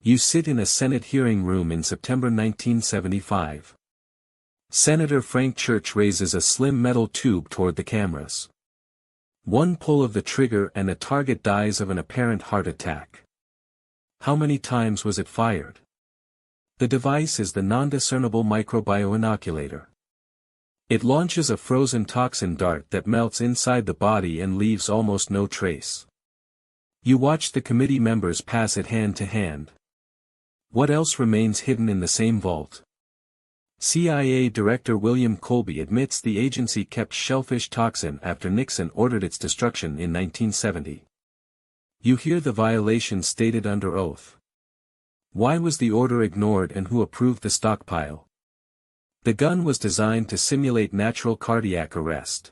You sit in a Senate hearing room in September 1975. Senator Frank Church raises a slim metal tube toward the cameras. One pull of the trigger and a target dies of an apparent heart attack. How many times was it fired? The device is the nondiscernible microbioinoculator. It launches a frozen toxin dart that melts inside the body and leaves almost no trace. You watch the committee members pass it hand to hand. What else remains hidden in the same vault? CIA Director William Colby admits the agency kept shellfish toxin after Nixon ordered its destruction in 1970. You hear the violation stated under oath. Why was the order ignored and who approved the stockpile? The gun was designed to simulate natural cardiac arrest.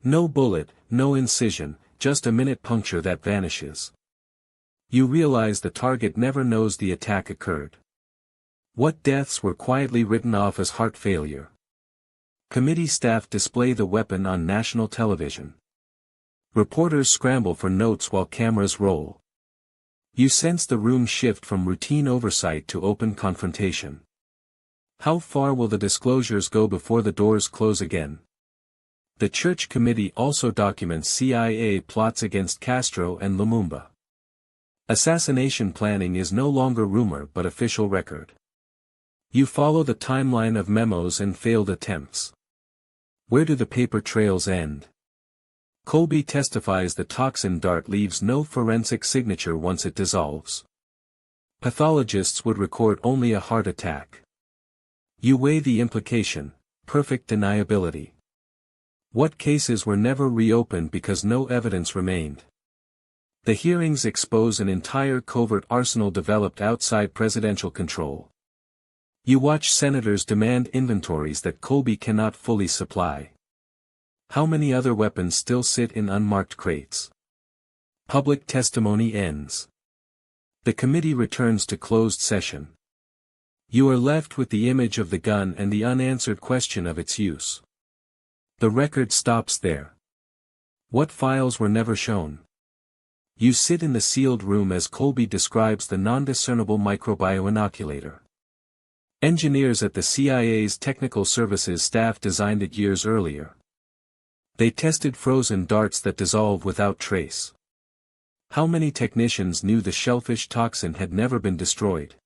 No bullet, no incision, just a minute puncture that vanishes. You realize the target never knows the attack occurred. What deaths were quietly written off as heart failure? Committee staff display the weapon on national television. Reporters scramble for notes while cameras roll. You sense the room shift from routine oversight to open confrontation. How far will the disclosures go before the doors close again? The Church Committee also documents CIA plots against Castro and Lumumba. Assassination planning is no longer rumor but official record. You follow the timeline of memos and failed attempts. Where do the paper trails end? Colby testifies the toxin dart leaves no forensic signature once it dissolves. Pathologists would record only a heart attack. You weigh the implication, perfect deniability. What cases were never reopened because no evidence remained? The hearings expose an entire covert arsenal developed outside presidential control. You watch senators demand inventories that Colby cannot fully supply. How many other weapons still sit in unmarked crates? Public testimony ends. The committee returns to closed session. You are left with the image of the gun and the unanswered question of its use. The record stops there. What files were never shown? You sit in the sealed room as Colby describes the non-discernible microbioinoculator. Engineers at the CIA's technical services staff designed it years earlier. They tested frozen darts that dissolve without trace. How many technicians knew the shellfish toxin had never been destroyed?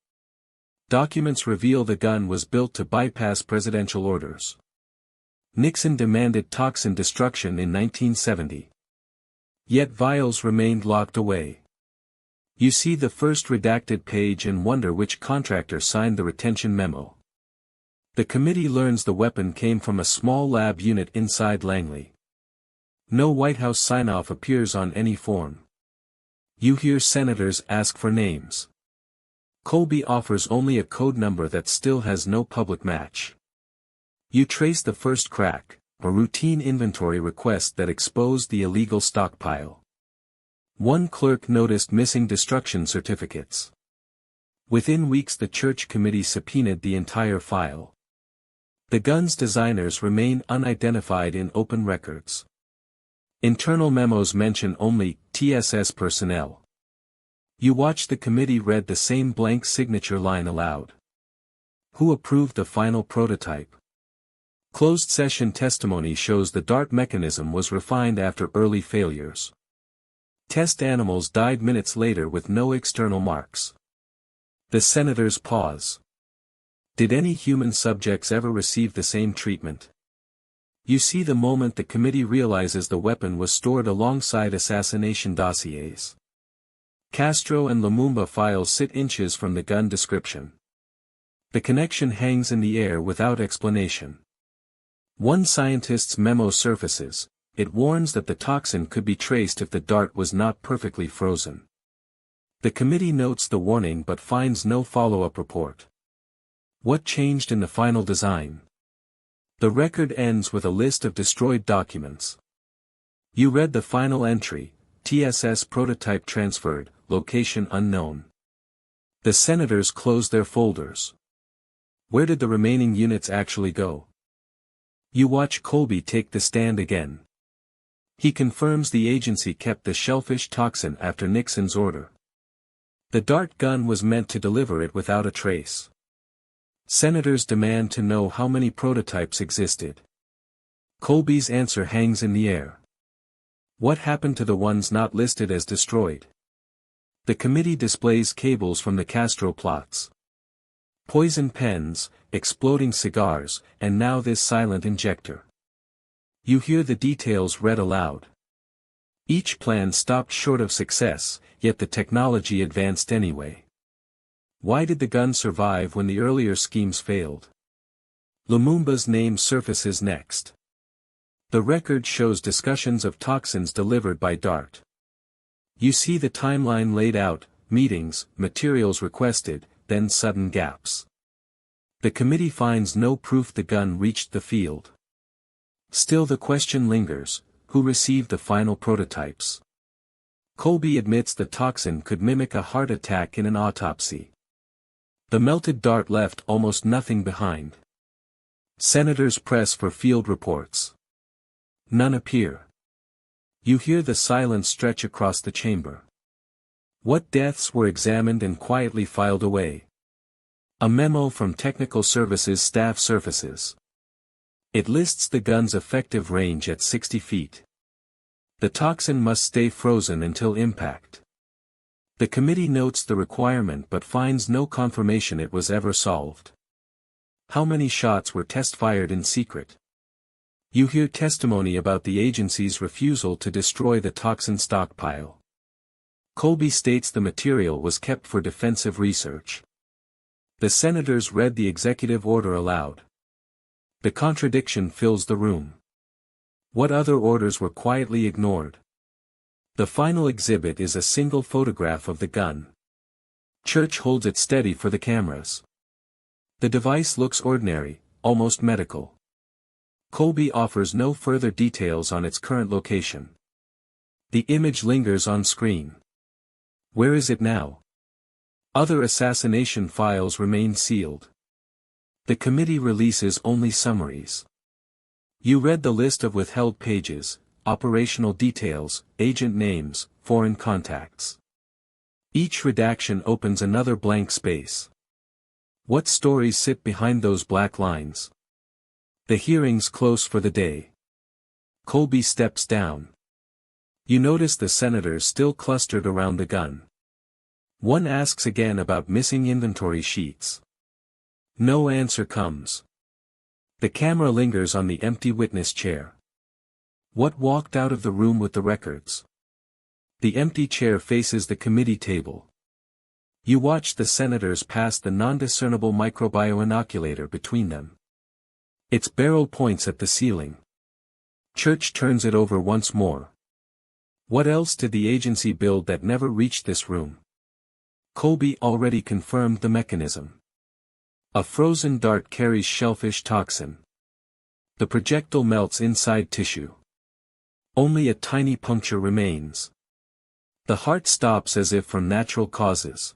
Documents reveal the gun was built to bypass presidential orders. Nixon demanded toxin destruction in 1970. Yet vials remained locked away. You see the first redacted page and wonder which contractor signed the retention memo. The committee learns the weapon came from a small lab unit inside Langley. No White House sign-off appears on any form. You hear senators ask for names. Colby offers only a code number that still has no public match. You trace the first crack, a routine inventory request that exposed the illegal stockpile. One clerk noticed missing destruction certificates. Within weeks the Church Committee subpoenaed the entire file. The gun's designers remain unidentified in open records. Internal memos mention only TSS personnel. You watch the committee read the same blank signature line aloud. Who approved the final prototype? Closed session testimony shows the dart mechanism was refined after early failures. Test animals died minutes later with no external marks. The senators pause. Did any human subjects ever receive the same treatment? You see the moment the committee realizes the weapon was stored alongside assassination dossiers. Castro and Lumumba files sit inches from the gun description. The connection hangs in the air without explanation. One scientist's memo surfaces. It warns that the toxin could be traced if the dart was not perfectly frozen. The committee notes the warning but finds no follow-up report. What changed in the final design? The record ends with a list of destroyed documents. You read the final entry, TSS prototype transferred, location unknown. The senators closed their folders. Where did the remaining units actually go? You watch Colby take the stand again. He confirms the agency kept the shellfish toxin after Nixon's order. The dart gun was meant to deliver it without a trace. Senators demand to know how many prototypes existed. Colby's answer hangs in the air. What happened to the ones not listed as destroyed? The committee displays cables from the Castro plots. Poison pens, exploding cigars, and now this silent injector. You hear the details read aloud. Each plan stopped short of success, yet the technology advanced anyway. Why did the gun survive when the earlier schemes failed? Lumumba's name surfaces next. The record shows discussions of toxins delivered by DART. You see the timeline laid out, meetings, materials requested, then sudden gaps. The committee finds no proof the gun reached the field. Still the question lingers, who received the final prototypes? Colby admits the toxin could mimic a heart attack in an autopsy. The melted dart left almost nothing behind. Senators press for field reports. None appear. You hear the silence stretch across the chamber. What deaths were examined and quietly filed away? A memo from Technical Services staff surfaces. It lists the gun's effective range at 60 feet. The toxin must stay frozen until impact. The committee notes the requirement but finds no confirmation it was ever solved. How many shots were test-fired in secret? You hear testimony about the agency's refusal to destroy the toxin stockpile. Colby states the material was kept for defensive research. The senators read the executive order aloud. The contradiction fills the room. What other orders were quietly ignored? The final exhibit is a single photograph of the gun. Church holds it steady for the cameras. The device looks ordinary, almost medical. Colby offers no further details on its current location. The image lingers on screen. Where is it now? Other assassination files remain sealed. The committee releases only summaries. You read the list of withheld pages, operational details, agent names, foreign contacts. Each redaction opens another blank space. What stories sit behind those black lines? The hearings close for the day. Colby steps down. You notice the senators still clustered around the gun. One asks again about missing inventory sheets. No answer comes. The camera lingers on the empty witness chair. What walked out of the room with the records? The empty chair faces the committee table. You watch the senators pass the nondiscernible microbioinoculator between them. Its barrel points at the ceiling. Church turns it over once more. What else did the agency build that never reached this room? Colby already confirmed the mechanism. A frozen dart carries shellfish toxin. The projectile melts inside tissue. Only a tiny puncture remains. The heart stops as if from natural causes.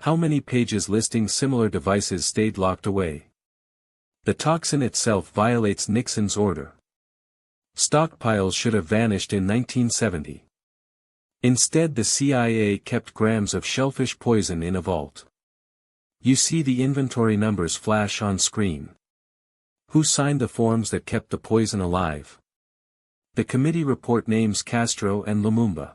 How many pages listing similar devices stayed locked away? The toxin itself violates Nixon's order. Stockpiles should have vanished in 1970. Instead, the CIA kept grams of shellfish poison in a vault. You see the inventory numbers flash on screen. Who signed the forms that kept the poison alive? The committee report names Castro and Lumumba.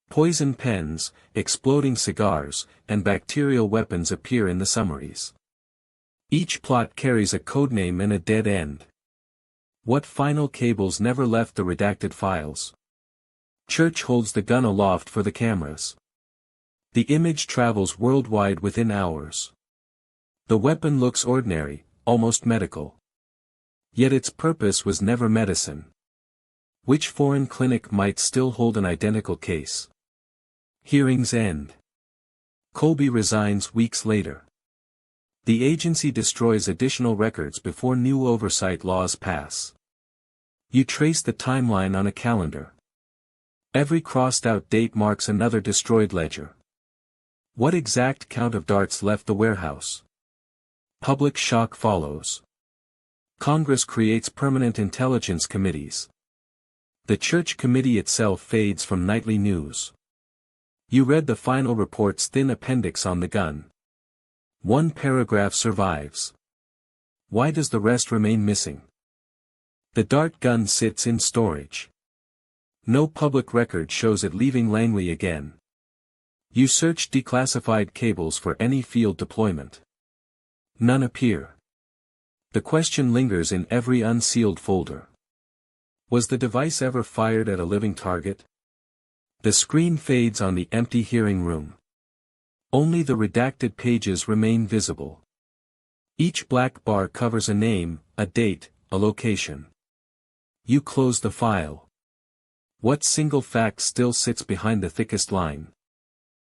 Poison pens, exploding cigars, and bacterial weapons appear in the summaries. Each plot carries a codename and a dead end. What final cables never left the redacted files? Church holds the gun aloft for the cameras. The image travels worldwide within hours. The weapon looks ordinary, almost medical. Yet its purpose was never medicine. Which foreign clinic might still hold an identical case? Hearings end. Colby resigns weeks later. The agency destroys additional records before new oversight laws pass. You trace the timeline on a calendar. Every crossed-out date marks another destroyed ledger. What exact count of darts left the warehouse? Public shock follows. Congress creates permanent intelligence committees. The church committee itself fades from nightly news. You read the final report's thin appendix on the gun. One paragraph survives. Why does the rest remain missing? The dart gun sits in storage. No public record shows it leaving Langley again. You search declassified cables for any field deployment. None appear. The question lingers in every unsealed folder. Was the device ever fired at a living target? The screen fades on the empty hearing room. Only the redacted pages remain visible. Each black bar covers a name, a date, a location. You close the file. What single fact still sits behind the thickest line?